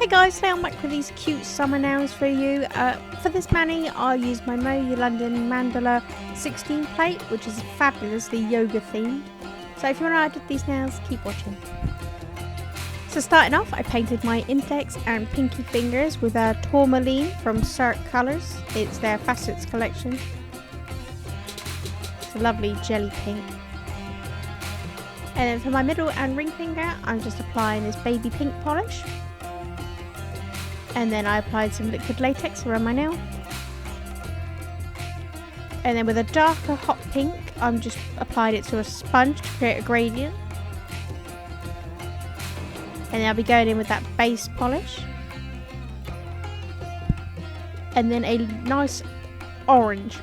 Hey guys, today I'm back with these cute summer nails for you. For this mani, I used my Moyou London Mandala 16 plate, which is fabulously yoga themed. So if you want to know how I did these nails, keep watching. So starting off, I painted my index and pinky fingers with a tourmaline from Cirque Colours. It's their Facets collection. It's a lovely jelly pink. And then for my middle and ring finger, I'm just applying this baby pink polish. And then I applied some liquid latex around my nail. And then with a darker hot pink, I'm just applying it to a sponge to create a gradient. And then I'll be going in with that base polish. And then a nice orange.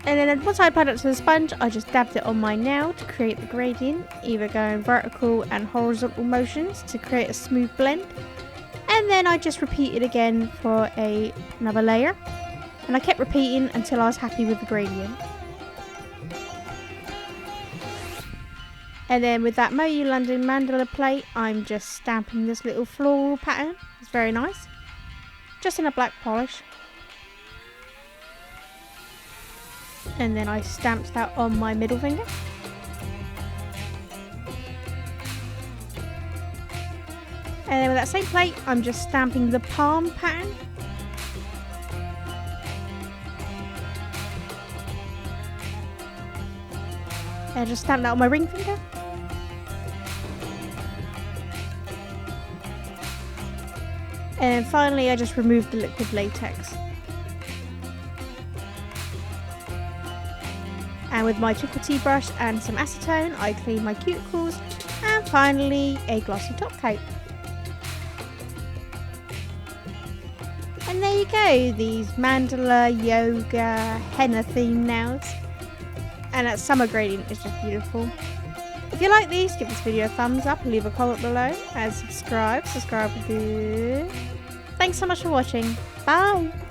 And then once I applied it to the sponge, I just dabbed it on my nail to create the gradient, either going vertical and horizontal motions to create a smooth blend. And then I just repeated again for another layer. And I kept repeating until I was happy with the gradient. And then with that Moyou London Mandala plate, I'm just stamping this little floral pattern. It's very nice. Just in a black polish. And then I stamped that on my middle finger. And then with that same plate, I'm just stamping the palm pattern. And I just stamp that on my ring finger. And then finally, I just removed the liquid latex. And with my chocolatey brush and some acetone, I clean my cuticles. And finally, a glossy top coat. And there you go, these mandala, yoga, henna themed nails. And that summer gradient is just beautiful. If you like these, give this video a thumbs up and leave a comment below. And subscribe will do. Thanks so much for watching. Bye!